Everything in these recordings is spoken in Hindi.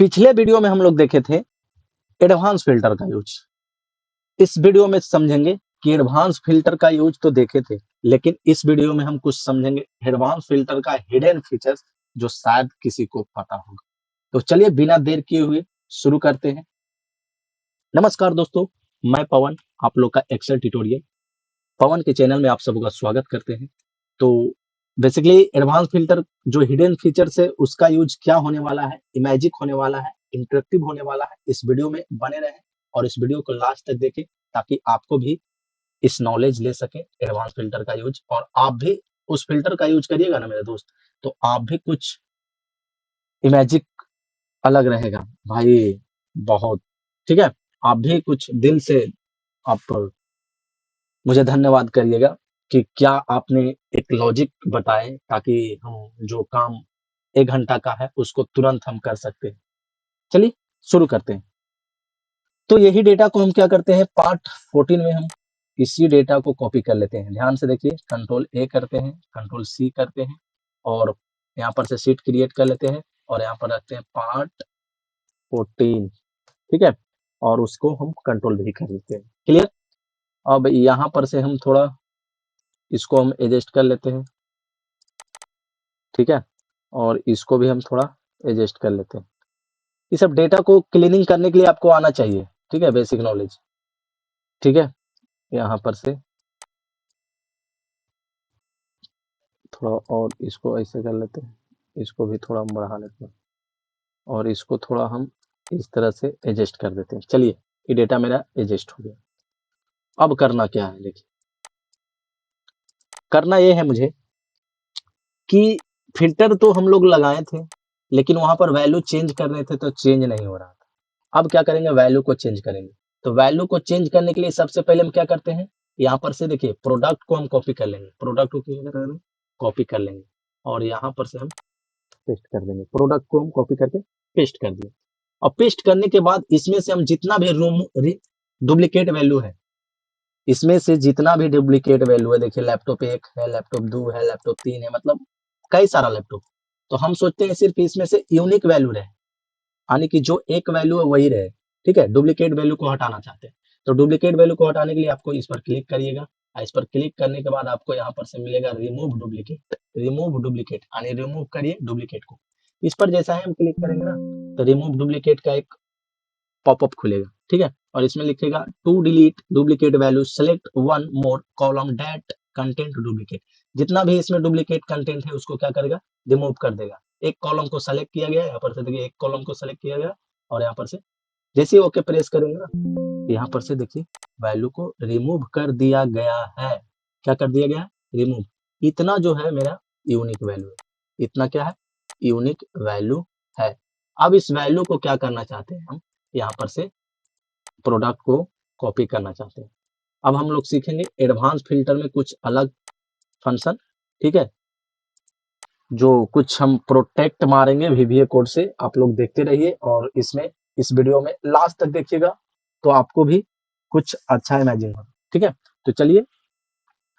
पिछले वीडियो में हम लोग देखे थे एडवांस फिल्टर का यूज। इस वीडियो में समझेंगे कि एडवांस फिल्टर का यूज तो देखे थे, लेकिन इस वीडियो में हम कुछ समझेंगे एडवांस फिल्टर का हिडन फीचर्स जो शायद किसी को पता होगा। तो चलिए बिना देर किए हुए शुरू करते हैं। नमस्कार दोस्तों, मैं पवन, आप लोग का एक्सेल ट्यूटोरियल पवन के चैनल में आप सबका स्वागत करते हैं। तो बेसिकली एडवांस फिल्टर जो हिडन फीचर्स है उसका यूज क्या होने वाला है, इमेजिक होने वाला है, इंटरेक्टिव होने वाला है। इस वीडियो में बने रहें और इस वीडियो को लास्ट तक देखें ताकि आपको भी इस नॉलेज ले सके एडवांस फिल्टर का यूज, और आप भी उस फिल्टर का यूज करिएगा ना मेरे दोस्त, तो आप भी कुछ इमेजिक अलग रहेगा भाई, बहुत। ठीक है, आप भी कुछ दिल से आप मुझे धन्यवाद करिएगा कि क्या आपने एक लॉजिक बताए ताकि हम जो काम 1 घंटा का है उसको तुरंत हम कर सकते हैं। चलिए शुरू करते हैं। तो यही डेटा को हम क्या करते हैं, पार्ट 14 में हम इसी डेटा को कॉपी कर लेते हैं। ध्यान से देखिए, कंट्रोल ए करते हैं, कंट्रोल सी करते हैं और यहाँ पर से शीट क्रिएट कर लेते हैं और यहाँ पर रखते हैं पार्ट 14। ठीक है, और उसको हम कंट्रोल भी कर लेते हैं। क्लियर। अब यहाँ पर से हम थोड़ा इसको हम एडजस्ट कर लेते हैं। ठीक है, और इसको भी हम थोड़ा एडजस्ट कर लेते हैं। ये सब डेटा को क्लीनिंग करने के लिए आपको आना चाहिए। ठीक है, बेसिक नॉलेज। ठीक है, यहाँ पर से थोड़ा और इसको ऐसे कर लेते हैं, इसको भी थोड़ा हम बढ़ा लेते हैं और इसको थोड़ा हम इस तरह से एडजस्ट कर देते हैं। चलिए, ये डेटा मेरा एडजस्ट हो गया। अब करना क्या है, देखिए करना ये है मुझे कि फिल्टर तो हम लोग लगाए थे, लेकिन वहां पर वैल्यू चेंज कर रहे थे तो चेंज नहीं हो रहा था। अब क्या करेंगे, वैल्यू को चेंज करेंगे। तो वैल्यू को चेंज करने के लिए सबसे पहले हम क्या करते हैं, यहाँ पर से देखिए प्रोडक्ट को हम कॉपी कर लेंगे, प्रोडक्ट को क्या करेंगे, कॉपी कर लेंगे और यहाँ पर से हम पेस्ट कर देंगे। प्रोडक्ट को हम कॉपी करके पेस्ट कर दिए और पेस्ट करने के बाद इसमें से हम जितना भी डुप्लीकेट वैल्यू है, इसमें से जितना भी डुप्लीकेट वैल्यू है, देखिए लैपटॉप 1 है, लैपटॉप 2 है, लैपटॉप 3 है, मतलब कई सारा लैपटॉप। तो हम सोचते हैं सिर्फ इसमें से यूनिक वैल्यू रहे, यानी कि जो एक वैल्यू है वही रहे। ठीक है, डुप्लीकेट वैल्यू को हटाना चाहते हैं। तो डुप्लीकेट वैल्यू को हटाने के लिए आपको इस पर क्लिक करिएगा। इस पर क्लिक करने के बाद आपको यहाँ पर से मिलेगा रिमूव डुप्लीकेट। रिमूव डुप्लीकेट यानी रिमूव करिए डुप्लीकेट को। इस पर जैसा है हम क्लिक करेंगे ना, तो रिमूव डुप्लीकेट का एक पॉपअप खुलेगा। ठीक है, और इसमें लिखेगा to delete duplicate value select one more column date content duplicate. जितना भी इसमें डुप्लीकेट कंटेंट है उसको क्या करेगा, रिमूव कर देगा। एक कॉलम को सेलेक्ट किया गया, यहाँ पर से देखिए एक कॉलम को सेलेक्ट किया गया और यहाँ पर से जैसे ही ओके प्रेस करेंगे ना, यहाँ पर से देखिए वैल्यू को रिमूव कर दिया गया है। क्या कर दिया गया, रिमूव। इतना जो है मेरा यूनिक वैल्यू है, इतना क्या है, यूनिक वैल्यू है। अब इस वैल्यू को क्या करना चाहते हैं हम, यहाँ पर से प्रोडक्ट को कॉपी करना चाहते हैं। अब हम लोग सीखेंगे एडवांस फिल्टर में कुछ अलग फंक्शन। ठीक है, जो कुछ हम प्रोटेक्ट मारेंगे वीवीए कोड से, आप लोग देखते रहिए और इसमें इस वीडियो में लास्ट तक देखिएगा तो आपको भी कुछ अच्छा इमेजिन होगा। ठीक है, तो चलिए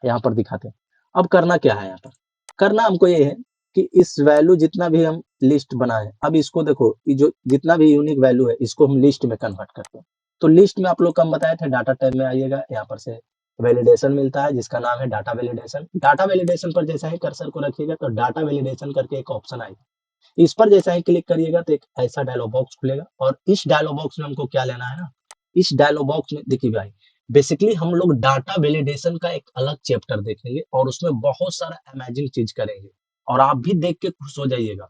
यहाँ पर दिखाते हैं। अब करना क्या है, यहाँ पर करना हमको ये है कि इस वैल्यू जितना भी हम लिस्ट बनाए, अब इसको देखो, ये जो जितना भी यूनिक वैल्यू है इसको हम लिस्ट में कन्वर्ट करते हैं। तो लिस्ट में आप लोग कम बताए थे, डाटा टाइप में आइएगा, यहाँ पर से वैलिडेशन मिलता है जिसका नाम है डाटा वैलिडेशन। डाटा वैलिडेशन पर जैसा ही कर्सर को रखिएगा तो डाटा वैलिडेशन करके एक ऑप्शन आएगा। इस पर जैसा ही क्लिक करिएगा तो एक ऐसा डायलॉग बॉक्स खुलेगा और इस डायलॉग बॉक्स में हमको क्या लेना है ना, इस डायलॉग बॉक्स में देखिए भाई, बेसिकली हम लोग डाटा वैलिडेशन का एक अलग चैप्टर देखेंगे और उसमें बहुत सारा अमेजिंग चीज करेंगे और आप भी देख के खुश हो जाइएगा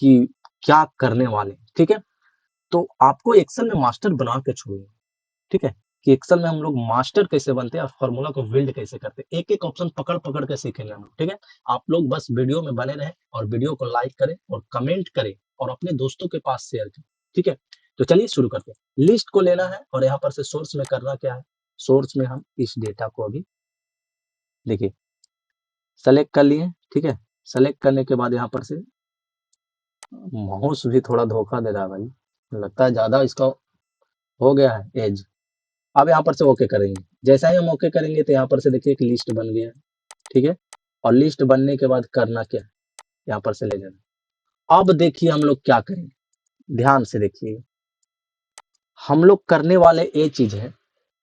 कि क्या करने वाले हैं। ठीक है, तो आपको एक्सेल में मास्टर बना के छोड़ूंगा। ठीक है, कि एक्सेल में हम लोग मास्टर कैसे बनते हैं और फॉर्मूला को बिल्ड कैसे करते हैं, एक एक ऑप्शन पकड़ पकड़ के सीखेंगे हम लोग। ठीक है, आप लोग बस वीडियो में बने रहें और वीडियो को लाइक करें और कमेंट करें और अपने दोस्तों के पास शेयर करें। ठीक है, तो चलिए शुरू करते हैं। लिस्ट को लेना है और यहाँ पर से सोर्स में करना क्या है, सोर्स में हम इस डेटा को अभी देखिए सेलेक्ट कर लिए। ठीक है, सेलेक्ट करने के बाद यहाँ पर से माउस भी थोड़ा धोखा दे रहा है भाई, लगता है ज्यादा इसका हो गया है एज। अब यहाँ पर से ओके करेंगे, जैसा ही हम ओके करेंगे तो यहाँ पर से देखिए एक लिस्ट बन गया। ठीक है, और लिस्ट बनने के बाद करना क्या है, यहाँ पर से ले जाना। अब देखिए हम लोग क्या करेंगे, ध्यान से देखिए, हम लोग करने वाले ये चीज है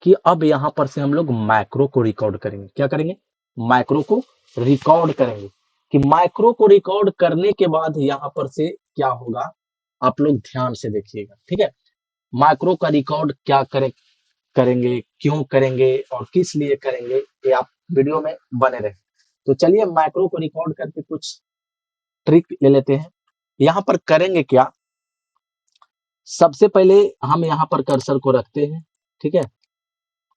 कि अब यहां पर से हम लोग मैक्रो को रिकॉर्ड करेंगे। क्या करेंगे? मैक्रो को रिकॉर्ड करेंगे। कि मैक्रो को रिकॉर्ड करने के बाद यहां पर से क्या होगा, आप लोग ध्यान से देखिएगा। ठीक है, मैक्रो का रिकॉर्ड क्या करेंगे, क्यों करेंगे और किस लिए करेंगे, ये आप वीडियो में बने रहे। तो चलिए मैक्रो को रिकॉर्ड करके कुछ ट्रिक ले लेते हैं। यहाँ पर करेंगे क्या, सबसे पहले हम यहाँ पर कर्सर को रखते हैं। ठीक है,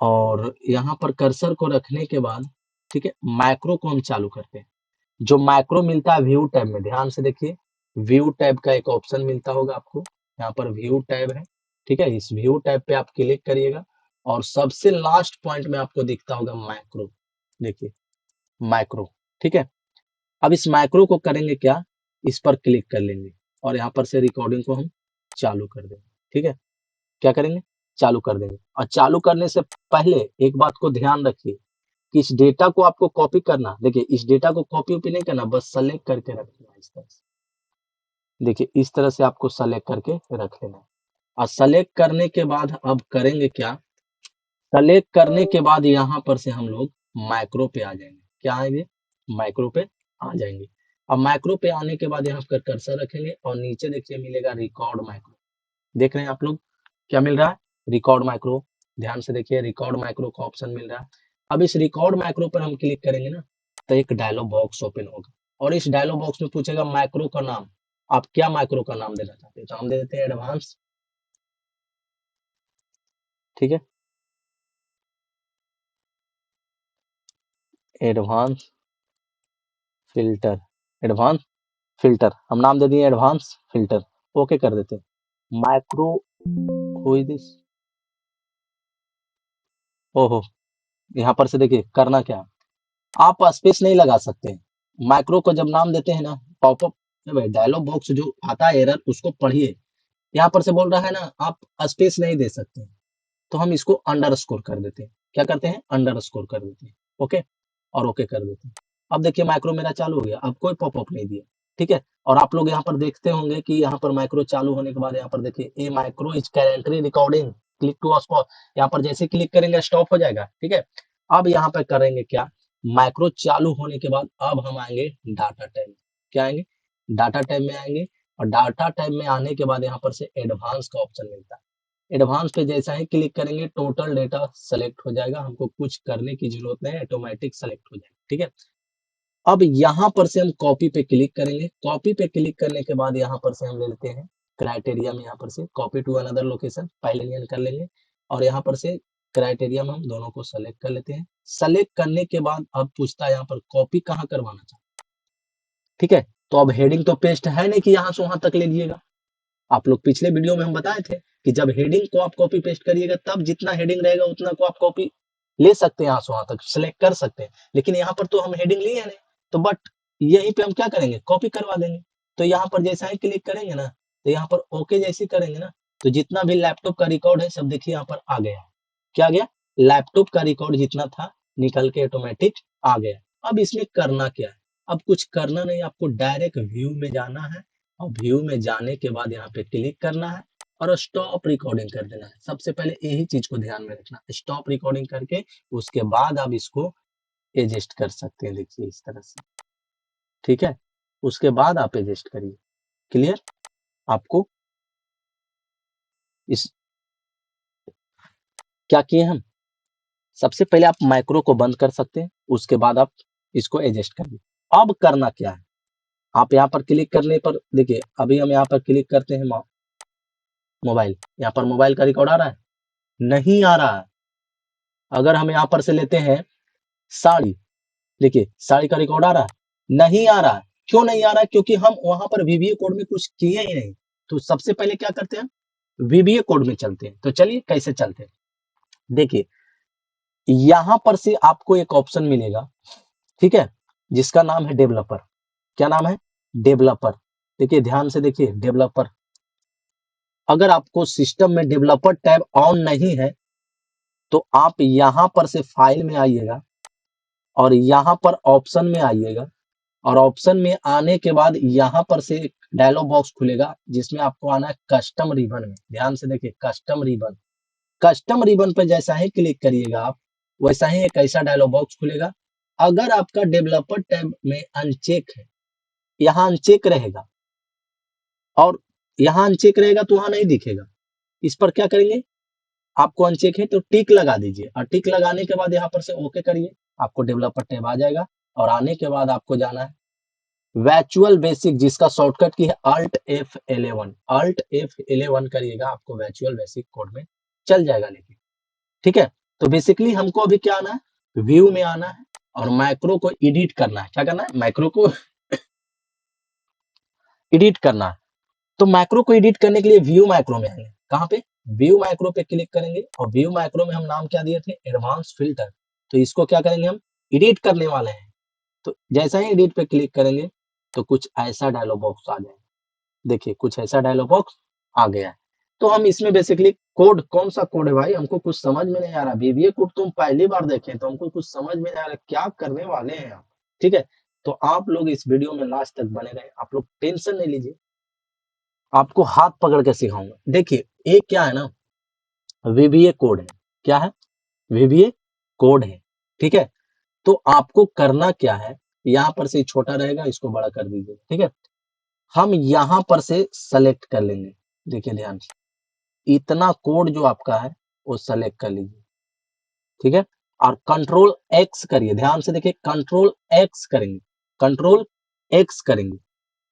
और यहाँ पर कर्सर को रखने के बाद ठीक है, मैक्रो को हम चालू करते हैं। जो मैक्रो मिलता है व्यू टैब में, ध्यान से देखिए, व्यू टैब का एक ऑप्शन मिलता होगा आपको, यहाँ पर व्यू टैब है। ठीक है, इस व्यू टैब पे आप क्लिक करिएगा और सबसे लास्ट पॉइंट में आपको दिखता होगा मैक्रो। देखिए मैक्रो। ठीक है, अब इस मैक्रो को करेंगे क्या, इस पर क्लिक कर लेंगे और यहाँ पर से रिकॉर्डिंग को हम चालू कर देंगे। ठीक है, क्या करेंगे, चालू कर देंगे। और चालू करने से पहले एक बात को ध्यान रखिए कि इस डेटा को आपको कॉपी करना, देखिए इस डेटा को कॉपी नहीं करना, बस सेलेक्ट करके रखना है इस तरह से। देखिए इस तरह से आपको सेलेक्ट करके रख लेना है। और सेलेक्ट करने के बाद अब करेंगे क्या, सेलेक्ट करने के बाद यहाँ पर से हम लोग माइक्रो पे आ जाएंगे। क्या आएंगे, माइक्रो पे आ जाएंगे। अब माइक्रो पे आने के बाद यहाँ पर कर्सर रखेंगे और नीचे देखिए मिलेगा रिकॉर्ड माइक्रो। देख रहे हैं आप लोग, क्या मिल रहा है, रिकॉर्ड माइक्रो। ध्यान से देखिए, रिकॉर्ड माइक्रो का ऑप्शन मिल रहा है। अब इस रिकॉर्ड माइक्रो पर हम क्लिक करेंगे ना, तो एक डायलॉग बॉक्स ओपन होगा और इस डायलॉग बॉक्स में पूछेगा माइक्रो का नाम, आप क्या माइक्रो का नाम देना चाहते हैं। तो हम दे देते हैं एडवांस। ठीक है, एडवांस फिल्टर, एडवांस फिल्टर हम नाम दे दिए, एडवांस फिल्टर। ओके कर देते हैं माइक्रो। हुई दिस, ओहो, यहाँ पर से देखिए करना क्या है, आप स्पेस नहीं लगा सकते। माइक्रो को जब नाम देते हैं ना, पॉपअप डायलॉग बॉक्स जो आता है एरर, उसको पढ़िए। यहाँ पर से बोल रहा है ना आप स्पेस नहीं दे सकते, तो हम इसको अंडरस्कोर कर देते हैं। क्या करते हैं, अंडरस्कोर कर देते हैं। ओके, और ओके कर देते हैं। अब देखिए माइक्रो मेरा चालू हो गया, अब कोई पॉपअप नहीं दिया। ठीक है, और आप लोग यहाँ पर देखते होंगे कि यहाँ पर माइक्रो चालू होने के बाद यहाँ पर देखिए a micro is currently recording, click to stop. यहाँ पर जैसे क्लिक करेंगे स्टॉप हो जाएगा। ठीक है, अब यहाँ पर करेंगे क्या, माइक्रो चालू होने के बाद अब हम आएंगे डाटा टाइम में। क्या आएंगे, डाटा टाइम में आएंगे। और डाटा टाइम में आने के बाद यहाँ पर से एडवांस का ऑप्शन मिलता है। एडवांस पे जैसा ही क्लिक करेंगे टोटल डेटा सेलेक्ट हो जाएगा, हमको कुछ करने की जरूरत नहीं, ऑटोमेटिक सेलेक्ट हो जाएगा। ठीक है, अब यहाँ पर से हम कॉपी पे क्लिक करेंगे। कॉपी पे क्लिक करने के बाद यहाँ पर से हम ले लेते हैं क्राइटेरिया में, यहाँ पर से कॉपी टू अनदर लोकेशन पहले कर लेंगे और यहाँ पर से क्राइटेरिया में हम दोनों को सेलेक्ट कर लेते हैं। सेलेक्ट करने के बाद अब पूछता है यहाँ पर कॉपी कहाँ करवाना चाहते हैं। ठीक है, तो अब हेडिंग तो पेस्ट है नहीं कि यहाँ से वहां तक ले लीजिएगा। आप लोग पिछले वीडियो में हम बताए थे कि जब हेडिंग को आप कॉपी पेस्ट करिएगा तब जितना हेडिंग रहेगा उतना को आप कॉपी ले सकते हैं, यहाँ से वहां तक सिलेक्ट कर सकते हैं। लेकिन यहाँ पर तो हम हेडिंग लिए नहीं, तो बट यहीं पे हम क्या करेंगे, कॉपी करवा देंगे। तो यहाँ पर जैसा ही क्लिक करेंगे ना, तो यहाँ पर ओके जैसे करेंगे ना, तो जितना भी लैपटॉप का रिकॉर्ड है सब देखिए यहाँ पर आ गया। क्या आ गया, लैपटॉप का रिकॉर्ड जितना था निकल के ऑटोमेटिक आ गया। अब इसमें करना क्या है, अब कुछ करना नहीं, आपको डायरेक्ट व्यू में जाना है और व्यू में जाने के बाद यहाँ पे क्लिक करना है और स्टॉप रिकॉर्डिंग कर देना है। सबसे पहले यही चीज को ध्यान में रखना, स्टॉप रिकॉर्डिंग करके उसके बाद आप इसको एडजस्ट कर सकते हैं। देखिए इस तरह से, ठीक है, उसके बाद आप एडजस्ट करिए। क्लियर, आपको इस क्या किए हम, सबसे पहले आप माइक्रो को बंद कर सकते हैं, उसके बाद आप इसको एडजस्ट करिए। अब करना क्या है, आप यहाँ पर क्लिक करने पर देखिए, अभी हम यहाँ पर क्लिक करते हैं मोबाइल, यहाँ पर मोबाइल का रिकॉर्ड आ रहा है, नहीं आ रहा है। अगर हम यहाँ पर से लेते हैं साड़ी, देखिए साड़ी का रिकॉर्ड आ रहा है, नहीं आ रहा है। क्यों नहीं आ रहा है, क्योंकि हम वहां पर वीबीए कोड में कुछ किए ही नहीं। तो सबसे पहले क्या करते हैं, वीबीए कोड में चलते हैं। तो चलिए कैसे चलते हैं, देखिए यहां पर से आपको एक ऑप्शन मिलेगा, ठीक है, जिसका नाम है डेवलपर। क्या नाम है, डेवलपर। देखिए ध्यान से देखिए, डेवलपर। अगर आपको सिस्टम में डेवलपर टैब ऑन नहीं है तो आप यहां पर से फाइल में आइएगा और यहां पर ऑप्शन में आइएगा और ऑप्शन में आने के बाद यहां पर से डायलॉग बॉक्स खुलेगा जिसमें आपको आना है कस्टम रिबन में। ध्यान से देखिए, कस्टम रिबन, कस्टम रिबन पर जैसा ही क्लिक करिएगा आप, वैसा ही एक ऐसा डायलॉग बॉक्स खुलेगा। अगर आपका डेवलपर टैब में अनचेक है, यहाँ अनचेक रहेगा और यहाँ अनचेक रहेगा तो वहां नहीं दिखेगा। इस पर क्या करेंगे, आपको अनचेक है तो टिक लगा दीजिए और टिक लगाने के बाद यहाँ पर से ओके करिए, आपको डेवलपर टैब आ जाएगा। और आने के बाद आपको जाना है वर्चुअल बेसिक, जिसका शॉर्टकट की है Alt F11, Alt F11 करिएगा, आपको वर्चुअल बेसिक कोड में चल जाएगा। लेकिन ठीक है, तो बेसिकली हमको अभी क्या आना है, व्यू में आना है और मैक्रो को एडिट करना है। क्या करना है, मैक्रो को एडिट करना है। तो मैक्रो को एडिट करने के लिए व्यू मैक्रो में आएंगे। कहाँ पे, व्यू मैक्रो पे क्लिक करेंगे और व्यू मैक्रो में हम नाम क्या दिए थे, एडवांस फिल्टर। तो इसको क्या करेंगे, हम एडिट करने वाले हैं। तो जैसा ही एडिट पे क्लिक करेंगे तो कुछ ऐसा डायलॉग बॉक्स आ जाएगा। देखिए कुछ ऐसा डायलॉग बॉक्स आ गया है। तो हम इसमें बेसिकली कोड, कौन सा कोड है भाई, हमको कुछ समझ में नहीं आ रहा। बीबीए कोड तो हम पहली बार देखे तो हमको कुछ समझ में नहीं आ रहा क्या करने वाले हैं आप। ठीक है, तो आप लोग इस वीडियो में लास्ट तक बने रहे, आप लोग टेंशन नहीं लीजिए, आपको हाथ पकड़ के सिखाऊंगा। देखिए ये क्या है ना, वीबीए कोड है। क्या है, वीबीए कोड है। ठीक है, तो आपको करना क्या है, यहाँ पर से छोटा रहेगा, इसको बड़ा कर दीजिए। ठीक है, हम यहाँ पर से सेलेक्ट कर लेंगे। देखिए ध्यान से, इतना कोड जो आपका है वो सेलेक्ट कर लीजिए। ठीक है, और कंट्रोल एक्स करिए। ध्यान से देखिए, कंट्रोल एक्स करेंगे, कंट्रोल एक्स करेंगे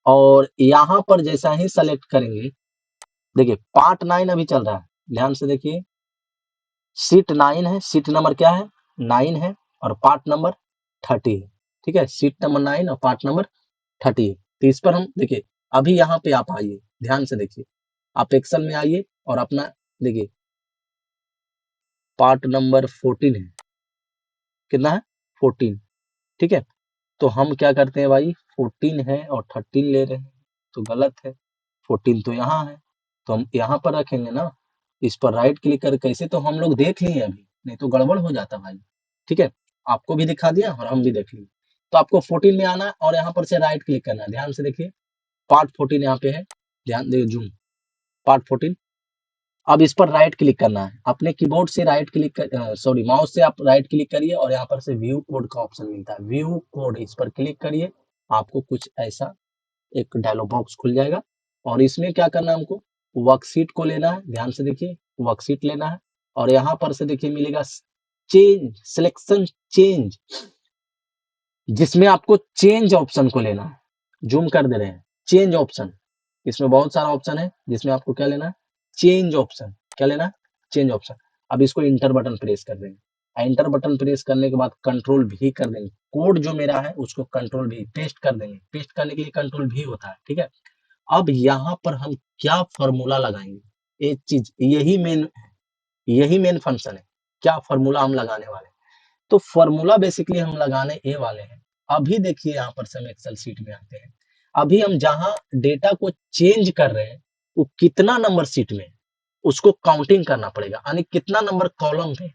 और यहाँ पर जैसा ही सेलेक्ट करेंगे, देखिए पार्ट 9 अभी चल रहा है। ध्यान से देखिए, सीट 9 है, सीट नंबर क्या है, 9 है और पार्ट नंबर 30 है। ठीक है, सीट नंबर 9 और पार्ट नंबर 30 है। तो इस पर हम देखिए, अभी यहाँ पे आप आइए, ध्यान से देखिए, आप एक्सेल में आइए और अपना देखिए पार्ट नंबर 14 है। कितना है, 14। ठीक है, तो हम क्या करते हैं भाई, 14 है और 13 ले रहे हैं तो गलत है। 14 तो यहाँ है तो हम यहाँ पर रखेंगे ना। इस पर राइट क्लिक कर, कैसे तो हम लोग देख लिए अभी, नहीं तो गड़बड़ हो जाता भाई। ठीक है, आपको भी दिखा दिया और हम भी देख लिए। तो आपको 14 में आना है और यहाँ पर से राइट क्लिक करना है। ध्यान से देखिए, पार्ट 14 यहाँ पे है, ध्यान दे, जूम, पार्ट 14। अब इस पर राइट क्लिक करना है, अपने कीबोर्ड से राइट क्लिक कर, सॉरी माउस से आप राइट क्लिक करिए और यहाँ पर से व्यू कोड का ऑप्शन मिलता है, व्यू कोड, इस पर क्लिक करिए। आपको कुछ ऐसा एक डायलॉग बॉक्स खुल जाएगा और इसमें क्या करना है, हमको वर्कशीट को लेना है। ध्यान से देखिए, वर्कशीट लेना है और यहाँ पर से देखिए मिलेगा चेंज, सिलेक्शन चेंज, जिसमें आपको चेंज ऑप्शन को लेना है। जूम कर दे रहे हैं, चेंज ऑप्शन, इसमें बहुत सारा ऑप्शन है जिसमें आपको क्या लेना है, चेंज ऑप्शन। क्या लेना है, चेंज ऑप्शन। अब इसको इंटर बटन प्रेस कर देंगे, इंटर बटन प्रेस करने के बाद कंट्रोल भी कर देंगे, कोड जो मेरा है उसको कंट्रोल भी पेस्ट कर देंगे। पेस्ट करने के लिए कंट्रोल भी होता है। ठीक है, अब यहाँ पर हम क्या फॉर्मूला लगाएंगे, एक चीज, यही मेन फंक्शन है, क्या फॉर्मूला हम लगाने वाले हैं। तो फॉर्मूला बेसिकली हम लगाने ये वाले हैं। अभी देखिए यहाँ पर से हम एक्सेल शीट में आते हैं, अभी हम जहां डेटा को चेंज कर रहे हैं वो कितना नंबर सीट में, उसको काउंटिंग करना पड़ेगा, यानी कितना नंबर कॉलम पे।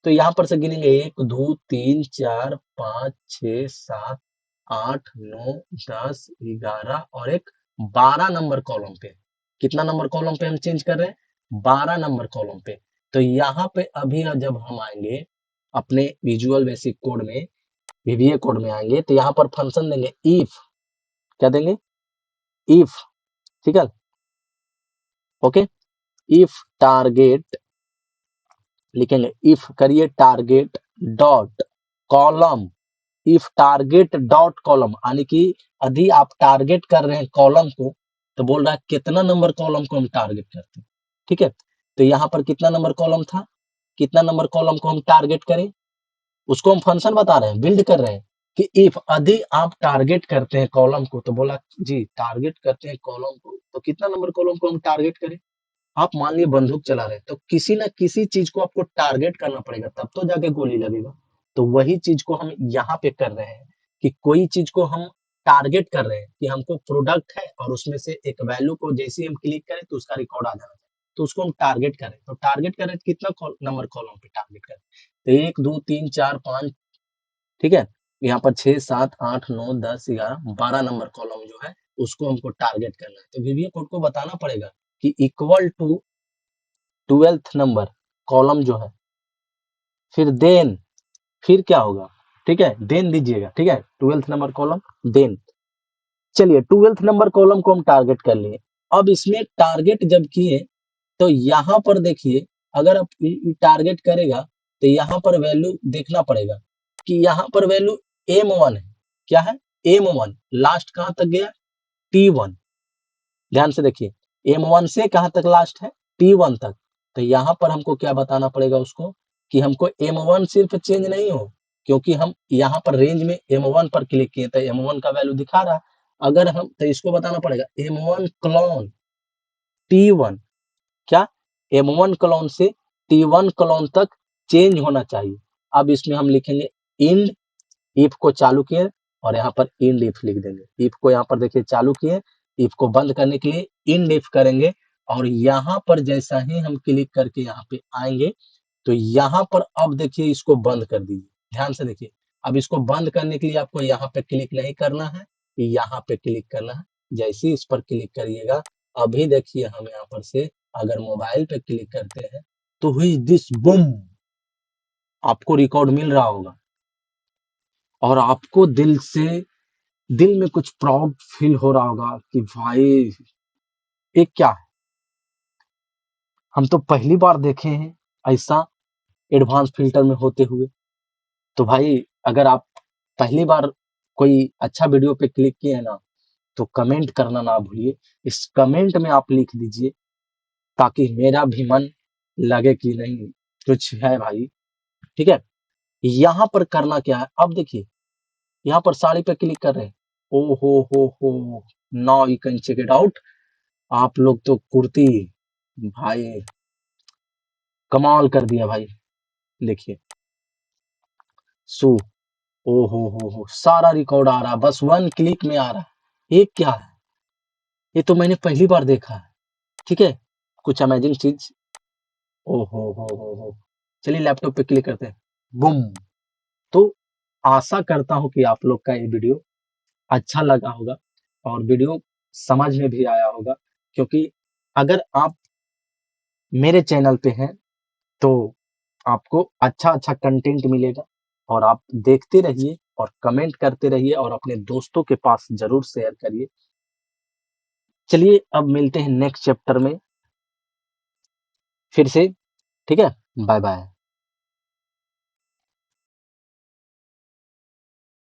तो यहाँ पर से गिनेंगे 1 2 3 4 5 6 7 8 9 10 11 और एक 12 नंबर कॉलम पे। कितना नंबर कॉलम पे हम चेंज कर रहे हैं, 12 नंबर कॉलम पे। तो यहाँ पे अभी जब हम आएंगे अपने विजुअल बेसिक कोड में, वीबीए कोड में आएंगे तो यहाँ पर फंक्शन देंगे इफ, क्या देंगे, इफ। ठीक है, ओके, इफ टारगेट लिखेंगे, इफ करिए target dot column, if target dot column, यानी कि यदि आप टारगेट कर रहे हैं कॉलम को, तो बोल रहा है कितना नंबर कॉलम को हम टारगेट करते हैं। ठीक है, तो यहाँ पर कितना नंबर कॉलम था, कितना नंबर कॉलम को हम टारगेट करें, उसको हम फंक्शन बता रहे हैं, बिल्ड कर रहे हैं कि इफ यदि आप टारगेट करते हैं कॉलम को, तो बोला जी टारगेट करते हैं कॉलम को, तो कितना नंबर कॉलम को हम टारगेट करें। आप मान लिए बंदूक चला रहे हैं तो किसी ना किसी चीज को आपको टारगेट करना पड़ेगा, तब तो जाके गोली लगेगा। तो वही चीज को हम यहाँ पे कर रहे हैं कि कोई चीज को हम टारगेट कर रहे हैं कि हमको प्रोडक्ट है और उसमें से एक वैल्यू को जैसे ही हम क्लिक करें तो उसका रिकॉर्ड आ जाना चाहिए, तो उसको हम टारगेट करें। तो टारगेट करें तो कितना नंबर कॉलम पे टारगेट करें, तो 1 2 3 4 5, ठीक है, यहाँ पर 6 7 8 9 10 11 12 नंबर कॉलम जो है उसको हमको टारगेट करना है। तो वीवीए कोड को बताना पड़ेगा कि equal to 12th number column जो है, फिर क्या होगा, ठीक है, देन दीजिएगा, ठीक है, 12th नंबर कॉलम देन। चलिए 12th नंबर कॉलम को हम टारगेट कर लिए। अब इसमें टारगेट जब किए तो यहाँ पर देखिए, अगर आप टारगेट करेगा तो यहाँ पर वैल्यू देखना पड़ेगा कि यहाँ पर वैल्यू M1 है। क्या है? M1। लास्ट कहां तक गया? T1। ध्यान से देखिए, M1 से कहां तक लास्ट है? T1 तक। तो यहाँ पर हमको क्या बताना पड़ेगा उसको कि हमको M1 सिर्फ चेंज नहीं हो, क्योंकि हम यहाँ पर रेंज में M1 पर क्लिक किए तो M1 का वैल्यू दिखा रहा। अगर हम तो इसको बताना पड़ेगा M1 क्लोन T1, क्या M1 क्लोन से T1 क्लोन तक चेंज होना चाहिए। अब इसमें हम लिखेंगे इंड, इफ को चालू किए और यहाँ पर इंड इफ लिख देंगे। इफ को यहाँ पर देखिए चालू किए, इफ को बंद करने के लिए इंड इफ करेंगे और यहाँ पर जैसा ही हम क्लिक करके यहाँ पे आएंगे तो यहाँ पर अब देखिए इसको बंद कर दीजिए। ध्यान से देखिए, अब इसको बंद करने के लिए आपको यहाँ पे क्लिक नहीं करना है, यहाँ पे क्लिक करना है। जैसे ही इस पर क्लिक करिएगा, अभी देखिए हम यहाँ पर से अगर मोबाइल पे क्लिक करते हैं तो हुई दिस बूम, आपको रिकॉर्ड मिल रहा होगा और आपको दिल में कुछ प्राउड फील हो रहा होगा कि भाई ये क्या है, हम तो पहली बार देखे हैं ऐसा एडवांस फिल्टर में होते हुए। तो भाई अगर आप पहली बार कोई अच्छा वीडियो पे क्लिक किए हैं ना, तो कमेंट करना ना भूलिए। इस कमेंट में आप लिख दीजिए ताकि मेरा भी मन लगे कि नहीं कुछ है भाई, ठीक है। यहाँ पर करना क्या है, अब देखिए यहाँ पर साड़ी पे क्लिक कर रहे हैं। ओ हो, now you can check it out. आप लोग तो कुर्ती भाई कमाल कर दिया भाई। देखिए सो, ओ हो, सारा रिकॉर्ड आ रहा, बस 1 क्लिक में आ रहा। ये क्या है? ये तो मैंने पहली बार देखा है, ठीक है। कुछ अमेजिंग चीज। ओ हो। चलिए लैपटॉप पे क्लिक करते हैं, बूम। तो आशा करता हूँ कि आप लोग का ये वीडियो अच्छा लगा होगा और वीडियो समझ में भी आया होगा, क्योंकि अगर आप मेरे चैनल पे हैं तो आपको अच्छा कंटेंट मिलेगा और आप देखते रहिए और कमेंट करते रहिए और अपने दोस्तों के पास जरूर शेयर करिए। चलिए अब मिलते हैं नेक्स्ट चैप्टर में फिर से, ठीक है। Bye bye.